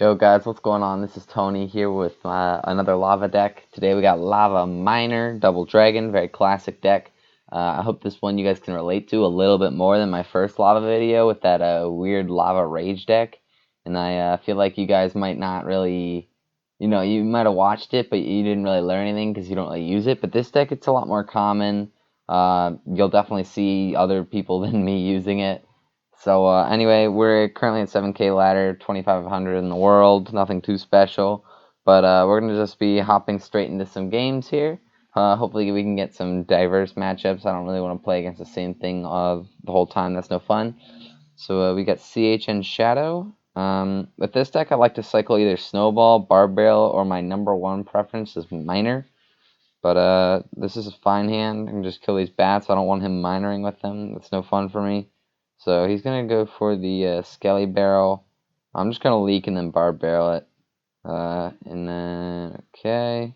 Yo guys, what's going on? This is Tony here with another lava deck. Today we got Lava Miner, Double Dragon, very classic deck. I hope this one you guys can relate to a little bit more than my first lava video with that weird lava rage deck. And I feel like you guys might not really, you might have watched it, but you didn't really learn anything because you don't really use it. But this deck, it's a lot more common. You'll definitely see other people than me using it. So anyway, we're currently at 7K ladder, 2,500 in the world, nothing too special. But we're going to just be hopping straight into some games here. Hopefully we can get some diverse matchups. I don't really want to play against the same thing the whole time. That's no fun. So we got CHN Shadow. With this deck, I like to cycle either Snowball, Barb Barrel, or my number one preference is Miner. But this is a fine hand. I can just kill these bats. I don't want him minoring with them. That's no fun for me. So he's going to go for the Skelly Barrel. I'm just going to leak and then Barb Barrel it. And then, okay.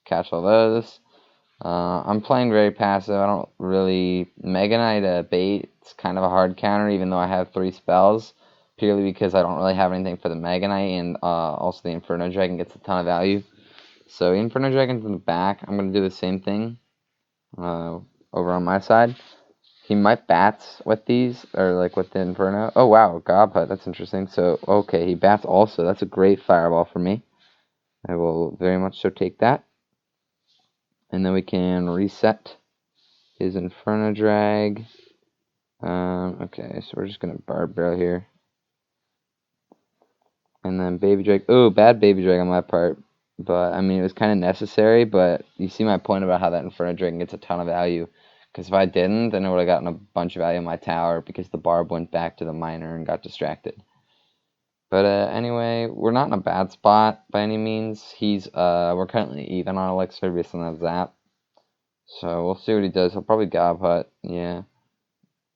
Catch all those. I'm playing very passive. I don't really... Mega Knight bait. It's kind of a hard counter even though I have 3 spells. Purely because I don't really have anything for the Mega Knight. And also the Inferno Dragon gets a ton of value. So Inferno Dragon's in the back. I'm going to do the same thing over on my side. He might bats with these, or like with the Inferno. Oh wow, Gobhut, that's interesting. So, okay, he bats also. That's a great fireball for me. I will very much so take that. And then we can reset his Inferno Drag. Okay, so we're just going to Barb Barrel here. And then Baby Drag. Oh, bad Baby Drag on my part. But, I mean, it was kind of necessary, but you see my point about how that Inferno Dragon gets a ton of value. Because if I didn't, then I would have gotten a bunch of value in my tower because the Barb went back to the Miner and got distracted. But anyway, we're not in a bad spot by any means. We're currently even on Elixir based on that Zap. So we'll see what he does. He'll probably Gobhut, yeah.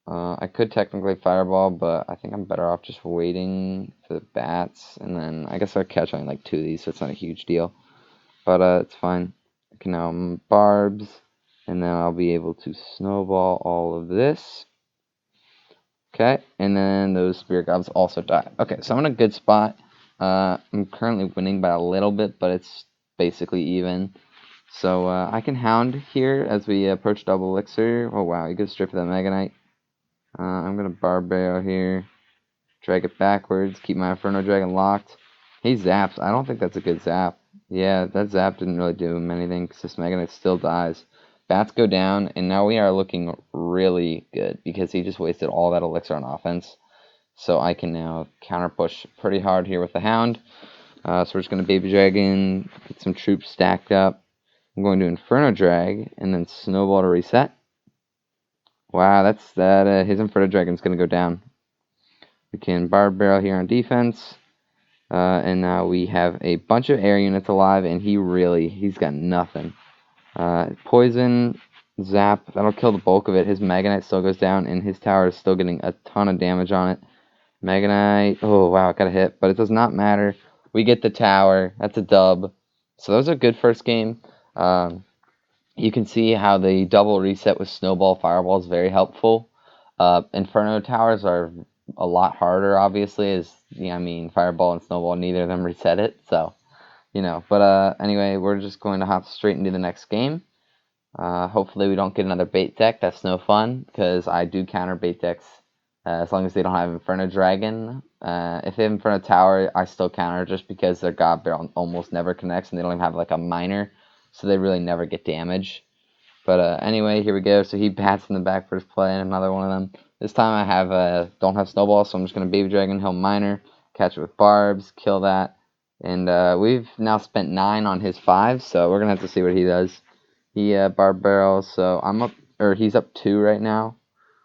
I could technically Fireball, but I think I'm better off just waiting for the bats. And then I guess I'll catch only like 2 of these, so it's not a huge deal. But it's fine. I can now Barbs. And then I'll be able to snowball all of this. Okay, and then those Spirit Gobs also die. Okay, so I'm in a good spot. I'm currently winning by a little bit, but it's basically even. So I can Hound here as we approach double Elixir. Oh wow, he goes straight for that Mega Knight. I'm going to Barb Barrel here. Drag it backwards, keep my Inferno Dragon locked. He zaps. I don't think that's a good zap. Yeah, that zap didn't really do him anything because this Mega Knight still dies. Bats go down, and now we are looking really good because he just wasted all that elixir on offense. So I can now counter push pretty hard here with the Hound. So we're just going to Baby Dragon, get some troops stacked up. I'm going to Inferno Drag, and then Snowball to reset. Wow, that's that. His Inferno Dragon's going to go down. We can Barb Barrel here on defense. And now we have a bunch of air units alive, and he's got nothing. Poison, Zap, that'll kill the bulk of it. His Mega Knight still goes down, and his tower is still getting a ton of damage on it. Mega Knight, oh wow, it got a hit, but it does not matter. We get the tower, that's a dub. So that was a good first game. You can see how the double reset with Snowball Fireball is very helpful. Inferno towers are a lot harder, obviously, Fireball and Snowball, neither of them reset it, so... But anyway, we're just going to hop straight into the next game. Hopefully we don't get another bait deck. That's no fun, because I do counter bait decks as long as they don't have Inferno Dragon. If they have Inferno Tower, I still counter just because their God Barrel almost never connects, and they don't even have like a Miner, so they really never get damage. But anyway, here we go. So he bats in the back first play, and another one of them. This time I don't have Snowball, so I'm just going to Baby Dragon, he'll Miner, catch it with Barbs, kill that. And we've now spent 9 on his 5, so we're going to have to see what he does. He Barb Barrels, so he's up 2 right now,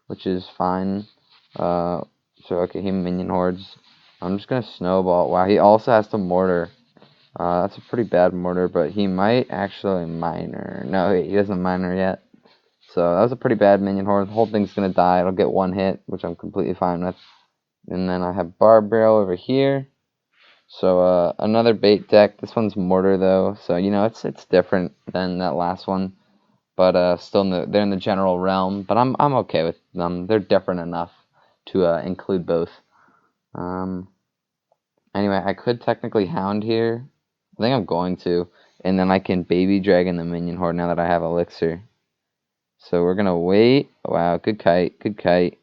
which is fine. Okay, he Minion Hordes. I'm just going to Snowball. Wow, he also has to Mortar. That's a pretty bad Mortar, but he might actually Miner. No, he doesn't Miner yet. So that was a pretty bad Minion Horde. The whole thing's going to die. It'll get 1 hit, which I'm completely fine with. And then I have Barb Barrel over here. So another bait deck. This one's Mortar though, so it's different than that last one, but still they're in the general realm. But I'm okay with them. They're different enough to include both. Anyway, I could technically Hound here. I think I'm going to. And then I can Baby Dragon the Minion Horde now that I have Elixir. So we're gonna wait. Wow, good kite, good kite.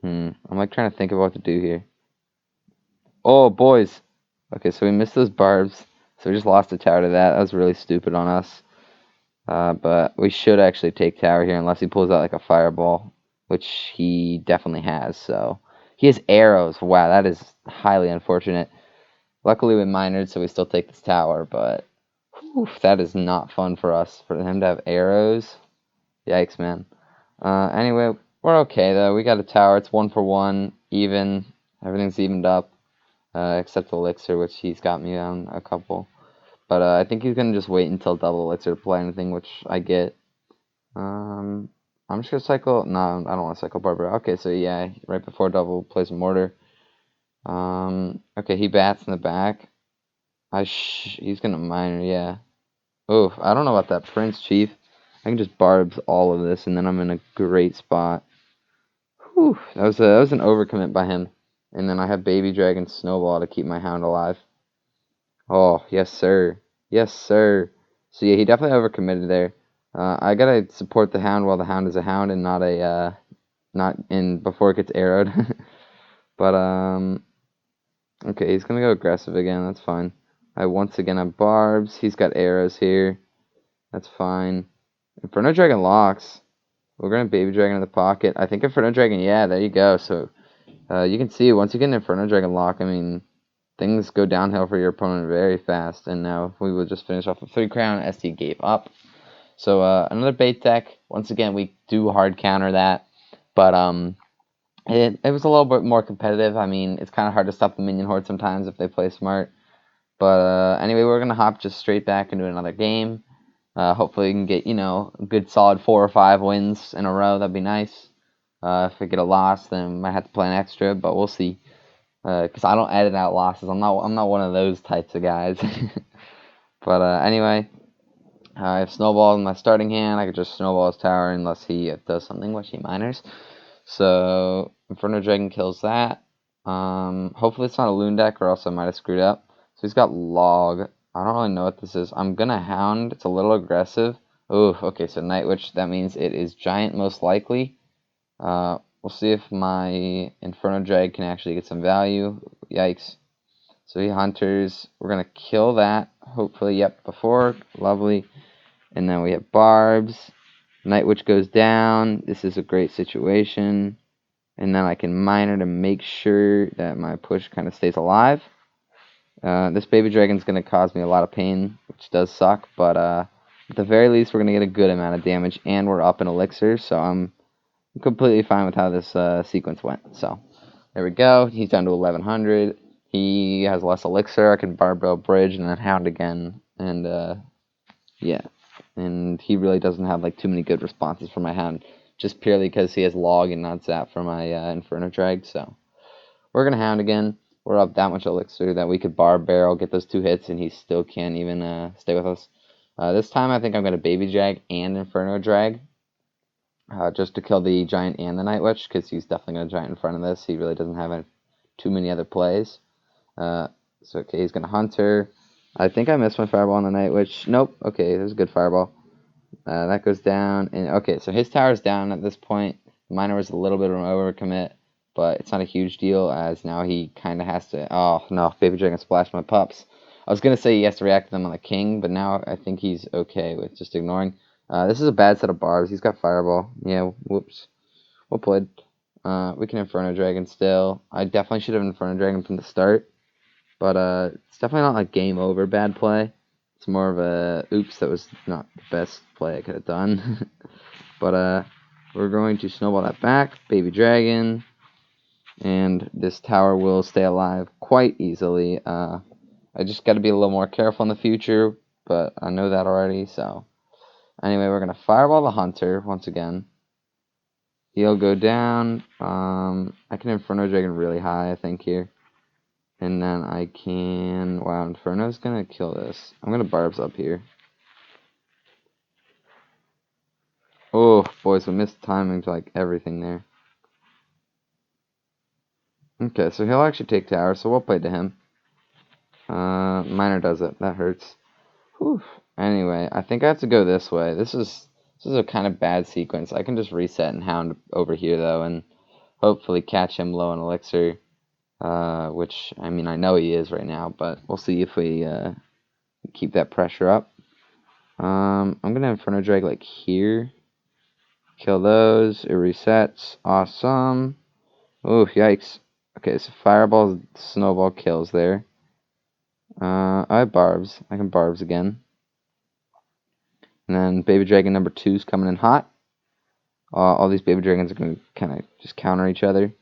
I'm like trying to think of what to do here. Oh, boys. Okay, so we missed those barbs. So we just lost a tower to that. That was really stupid on us. But we should actually take tower here unless he pulls out like a fireball, which he definitely has. So he has arrows. Wow, that is highly unfortunate. Luckily we minored, so we still take this tower, but whew, that is not fun for us. For him to have arrows. Yikes, man. Anyway, we're okay though. We got a tower. It's 1-for-1, even. Everything's evened up, except Elixir, which he's got me on a couple. But I think he's gonna just wait until double Elixir to play anything, which I get. I'm just gonna cycle. No, I don't want to cycle Barbara. Okay, so yeah, right before double plays a mortar. Okay, he bats in the back. He's gonna miner, yeah. Oof, I don't know about that Prince, Chief. I can just barbs all of this, and then I'm in a great spot. Whew, that was an overcommit by him. And then I have Baby Dragon Snowball to keep my Hound alive. Oh, yes, sir. Yes, sir. So yeah, he definitely overcommitted there. I gotta support the Hound while the Hound is a Hound and not a not in before it gets arrowed. But okay, he's gonna go aggressive again. That's fine. I once again have barbs. He's got arrows here. That's fine. Inferno Dragon locks. We're gonna Baby Dragon in the pocket. I think Inferno Dragon. Yeah, there you go. So you can see once you get an Inferno Dragon lock, I mean, things go downhill for your opponent very fast. And now we will just finish off with 3 crown. ST gave up. So another bait deck. Once again, we do hard counter that, but it was a little bit more competitive. I mean, it's kind of hard to stop the minion horde sometimes if they play smart. But anyway, we're gonna hop just straight back into another game. Hopefully, we can get a good solid 4 or 5 wins in a row. That'd be nice. If we get a loss, then might have to play an extra, but we'll see. Because I don't edit out losses. I'm not one of those types of guys. But anyway. I have Snowball in my starting hand. I could just Snowball his tower unless he does something, which he miners. So Inferno Dragon kills that. Hopefully it's not a Loon deck or else I might have screwed up. So he's got Log. I don't really know what this is. I'm going to Hound. It's a little aggressive. Oh, okay, so Night Witch. That means it is Giant most likely. We'll see if my Inferno Drag can actually get some value. Yikes. So he Hunters. We're going to kill that. Hopefully, yep, before. Lovely. And then we have Barbs. Night Witch goes down. This is a great situation. And then I can miner to make sure that my push kind of stays alive. This Baby Dragon's going to cause me a lot of pain, which does suck. But at the very least, we're going to get a good amount of damage. And we're up in Elixir, so I'm completely fine with how this sequence went. So there we go. He's down to 1100. He has less Elixir. I can Barbell Bridge and then Hound again. And yeah. And he really doesn't have like too many good responses for my Hound, just purely because he has Log and not Zap for my Inferno Drag. So we're gonna Hound again. We're up that much Elixir that we could Barb Barrel, get those 2 hits, and he still can't even stay with us. This time I think I'm gonna Baby Drag and Inferno Drag, just to kill the Giant and the Night Witch, because he's definitely gonna Giant in front of this. He really doesn't have too many other plays. So okay, he's gonna Hunter. I think I missed my Fireball on the Night Witch. Nope. Okay, there's a good Fireball. That goes down. And okay, so his tower's down at this point. Miner was a little bit of an overcommit, but it's not a huge deal as now he kind of has to... Oh, no. Baby Dragon splashed my pups. I was going to say he has to react to them on the king, but now I think he's okay with just ignoring. This is a bad set of barbs. He's got Fireball. Yeah, whoops. Well played. We can Inferno Dragon still. I definitely should have Inferno Dragon from the start. But it's definitely not like game over bad play. It's more of a oops, that was not the best play I could have done. But we're going to Snowball that back, Baby Dragon, and this tower will stay alive quite easily. I just got to be a little more careful in the future, but I know that already. So anyway, we're going to Fireball the Hunter once again. He'll go down. I can Inferno Dragon really high, I think, here. And then I can... Wow, Inferno's going to kill this. I'm going to Barbs up here. Oh, boys, we missed timing to, like, everything there. Okay, so he'll actually take tower, so we'll play to him. Miner does it. That hurts. Whew. Anyway, I think I have to go this way. This is a kind of bad sequence. I can just reset and hound over here though, and hopefully catch him low on elixir. Which I mean I know he is right now, but we'll see if we keep that pressure up. I'm gonna Inferno Drag like here. Kill those. It resets. Awesome. Oh, yikes. Okay, so Fireball, Snowball kills there. I have Barbs. I can Barbs again. And then Baby Dragon number 2 is coming in hot. All these Baby Dragons are going to kind of just counter each other,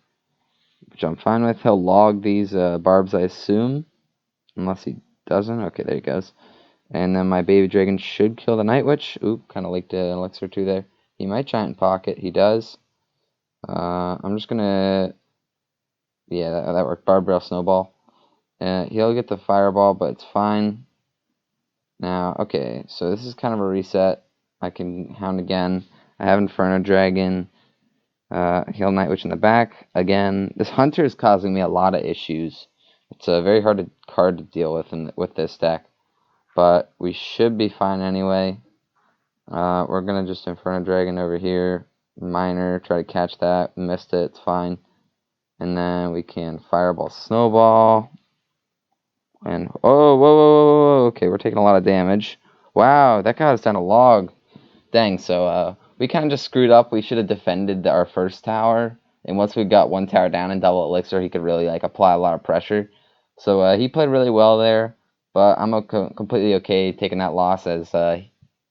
which I'm fine with. He'll log these Barbs, I assume. Unless he doesn't. Okay, there he goes. And then my Baby Dragon should kill the Night Witch. Oop, kind of leaked an elixir too there. He might Giant Pocket. He does. I'm just going to... Yeah, that worked. Barb Barrel Snowball. He'll get the Fireball, but it's fine. Now, okay, so this is kind of a reset. I can Hound again. I have Inferno Dragon. Heal Night Witch in the back. Again, this Hunter is causing me a lot of issues. It's a very hard card to deal with with this deck. But we should be fine anyway. We're going to just Inferno Dragon over here. Miner, try to catch that. Missed it, it's fine. And then we can Fireball Snowball. And, oh, whoa, whoa, whoa, whoa, okay, we're taking a lot of damage. Wow, that got us down a log. Dang, so, we kind of just screwed up. We should have defended our first tower. And once we got one tower down and double elixir, he could really, like, apply a lot of pressure. So, he played really well there. But I'm completely okay taking that loss as,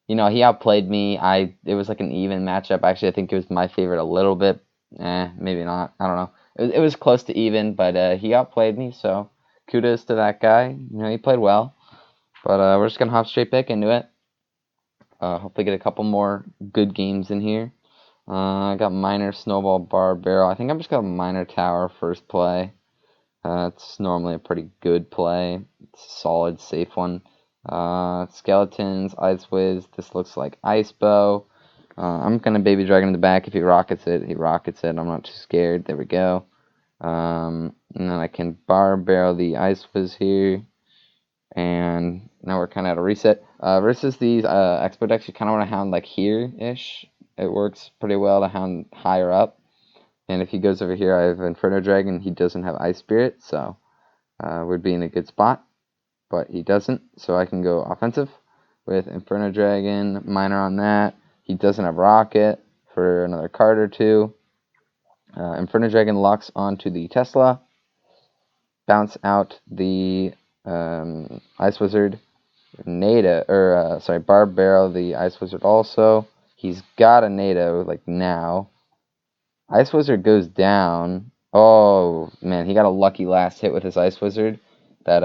you know, he outplayed me. It was like an even matchup. Actually, I think it was my favorite a little bit. Maybe not. I don't know. It was close to even, but he outplayed me, so kudos to that guy. You know, he played well. But we're just going to hop straight back into it. Hopefully get a couple more good games in here. I got Miner, Snowball, Bar, Barrel. I think I'm just going to Miner Tower first play. It's normally a pretty good play. It's a solid, safe one. Skeletons, Ice Whiz. This looks like Ice Bow. I'm going to Baby Dragon in the back. If he rockets it, he rockets it. I'm not too scared. There we go. And then I can Bar Barrel the Ice Whiz here. And now we're kind of at a reset. Versus these Expo decks, you kind of want to Hound like here-ish. It works pretty well to Hound higher up. And if he goes over here, I have Inferno Dragon. He doesn't have Ice Spirit, so would be in a good spot. But he doesn't, so I can go offensive with Inferno Dragon, Miner on that. He doesn't have Rocket for another card or two. Inferno Dragon locks onto the Tesla. Bounce out the Ice Wizard. Barb Barrel the Ice Wizard also. He's got a NATO, like now. Ice Wizard goes down. Oh, man, he got a lucky last hit with his Ice Wizard that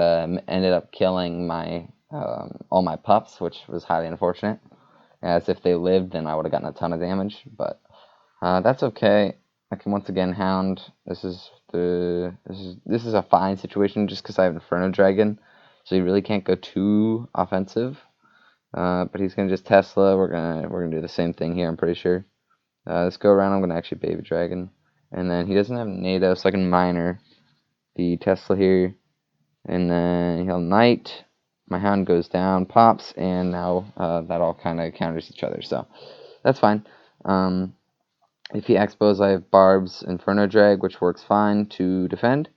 ended up killing my all my pups, which was highly unfortunate. As if they lived, then I would have gotten a ton of damage, but that's okay. I can once again Hound. This is a fine situation just because I have Inferno Dragon, so you really can't go too offensive. But he's gonna just Tesla. We're gonna do the same thing here. I'm pretty sure. Let's go around. I'm gonna actually Baby Dragon, and then he doesn't have NATO, so I can Miner the Tesla here, and then he'll Knight. My Hound goes down, pops, and now that all kind of counters each other, so that's fine. If he Expos, I have Barb's Inferno Drag, which works fine to defend.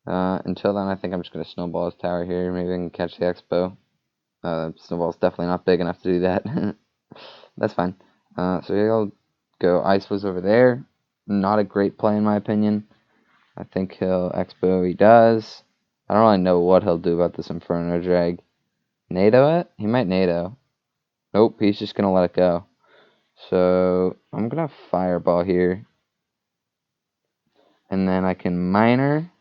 Until then, I think I'm just going to Snowball his tower here. Maybe I can catch the Expo. Snowball's definitely not big enough to do that. That's fine. So he'll go Ice was over there. Not a great play in my opinion. I think he'll Expo. He does. I don't really know what he'll do about this Inferno Drag. NATO it? He might NATO. Nope, he's just going to let it go. So I'm going to Fireball here. And then I can Miner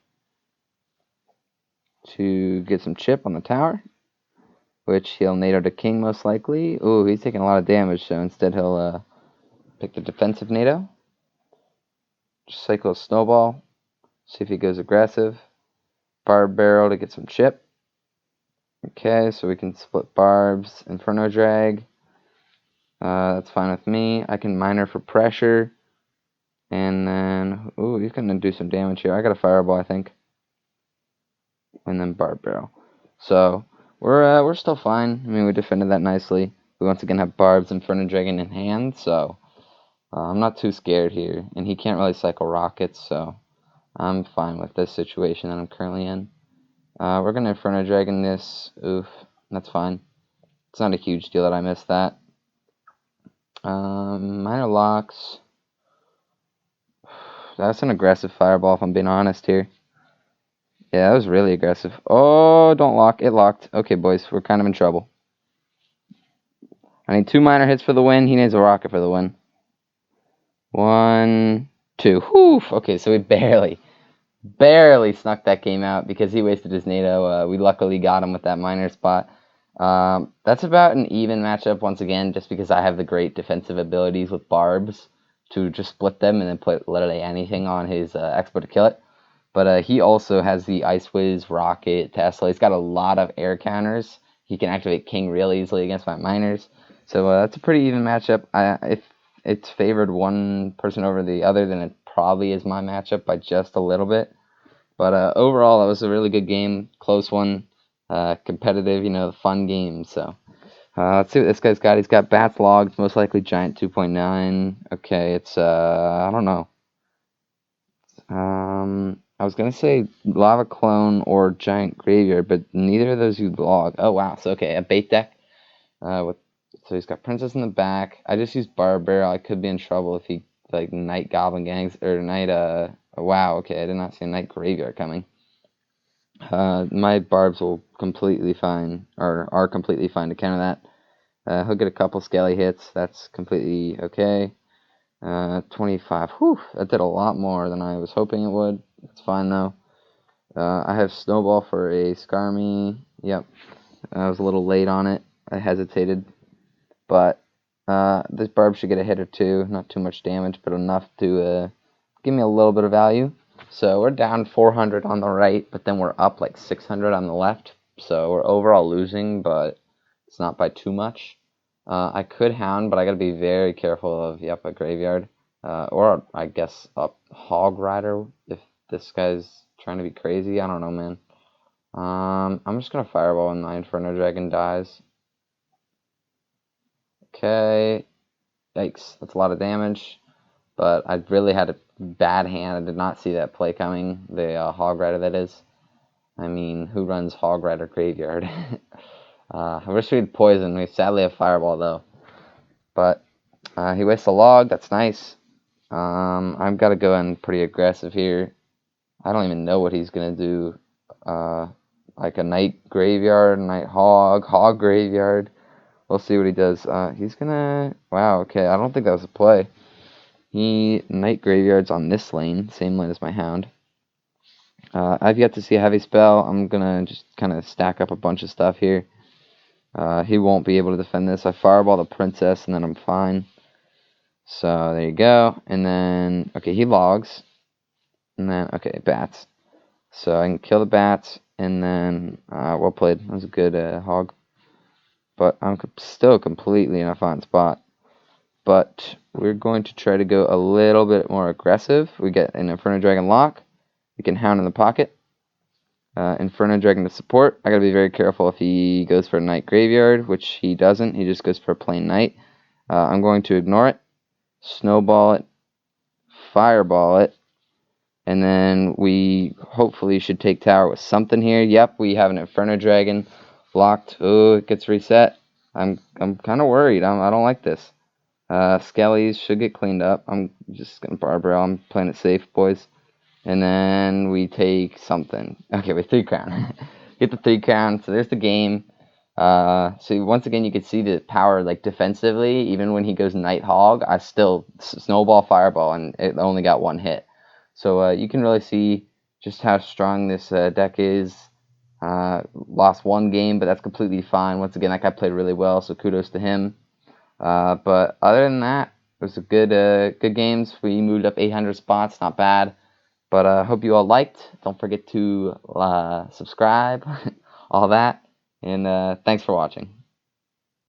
to get some chip on the tower, which he'll NATO to King most likely. Ooh, he's taking a lot of damage, so instead he'll pick the defensive NATO. Just cycle a Snowball. See if he goes aggressive. Barb Barrel to get some chip. Okay, so we can split Barbs, Inferno Drag. That's fine with me. I can Miner for pressure. And then, ooh, he's going to do some damage here. I got a Fireball, I think. And then Barb Barrel. So we're still fine. I mean, we defended that nicely. We once again have Barbs, Inferno Dragon in hand, so I'm not too scared here. And he can't really cycle rockets, so I'm fine with this situation that I'm currently in. We're gonna Inferno Dragon this. Oof, that's fine. It's not a huge deal that I missed that. Minor locks. That's an aggressive fireball, if I'm being honest here. Yeah, that was really aggressive. Oh, don't lock. It locked. Okay, boys, we're kind of in trouble. I need 2 minor hits for the win. He needs a rocket for the win. 1, 2. Whew. Okay, so we barely snuck that game out because he wasted his NATO. We luckily got him with that minor spot. That's about an even matchup once again, just because I have the great defensive abilities with Barbs to just split them and then put literally anything on his Expo to kill it. But he also has the Ice Whiz, Rocket, Tesla. He's got a lot of air counters. He can activate King real easily against my miners. So that's a pretty even matchup. If it's favored one person over the other, then it probably is my matchup by just a little bit. But overall, that was a really good game. Close one. Competitive, fun game. So let's see what this guy's got. He's got Bats Logs, most likely Giant 2.9. Okay, it's, I don't know. I was going to say Lava Clone or Giant Graveyard, but neither of those you log. Oh, wow. So, okay, a bait deck. So he's got Princess in the back. I just used Barb Barrel. I could be in trouble if he, like, Night Goblin Gangs, or Night, wow, okay, I did not see a Night Graveyard coming. My Barbs will completely fine, or are completely fine to counter that. He'll get a couple Skelly hits. That's completely okay. 25. Whew, that did a lot more than I was hoping it would. It's fine, though. I have Snowball for a Skarmy. Yep. I was a little late on it. I hesitated. But this Barb should get a hit or two. Not too much damage, but enough to give me a little bit of value. So we're down 400 on the right, but then we're up like 600 on the left. So we're overall losing, but it's not by too much. I could Hound, but I gotta be very careful of, a Graveyard. Or I guess a Hog Rider if this guy's trying to be crazy. I don't know, man. I'm just gonna Fireball when my Inferno Dragon dies. Okay. Yikes, that's a lot of damage. But I really had a bad hand. I did not see that play coming. The Hog Rider, that is. I mean, who runs Hog Rider Graveyard? I wish we had Poison. We sadly have Fireball, though. But he wastes a log. That's nice. I've got to go in pretty aggressive here. I don't even know what he's going to do. Like a Night Graveyard, Night Hog Graveyard. We'll see what he does. He's going to... Wow, okay. I don't think that was a play. He Night Graveyards on this lane. Same lane as my Hound. I've yet to see a heavy spell. I'm going to just kind of stack up a bunch of stuff here. He won't be able to defend this. I Fireball the Princess, and then I'm fine. So, there you go. And then, okay, he logs. And then, okay, Bats. So, I can kill the Bats, and then, well played. That was a good hog. But I'm still completely in a fine spot. But we're going to try to go a little bit more aggressive. We get an Inferno Dragon lock. We can Hound in the pocket. Inferno Dragon to support. I gotta be very careful if he goes for a Night Graveyard, which he doesn't. He just goes for a plain Night. I'm going to ignore it, Snowball it, Fireball it, and then we hopefully should take tower with something here. Yep, we have an Inferno Dragon locked. Oh, it gets reset. I'm kind of worried. I don't like this. Skellies should get cleaned up. I'm just gonna Barbara. I'm playing it safe, boys. And then we take something. Okay, we 3 crown. Get the 3 crown. So there's the game. So once again, you can see the power, like, defensively. Even when he goes Night Hog, I still Snowball, Fireball, and it only got 1 hit. So you can really see just how strong this deck is. Lost 1 game, but that's completely fine. Once again, that guy played really well, so kudos to him. But other than that, it was a good games. We moved up 800 spots. Not bad. But I hope you all liked. Don't forget to subscribe, all that. And thanks for watching.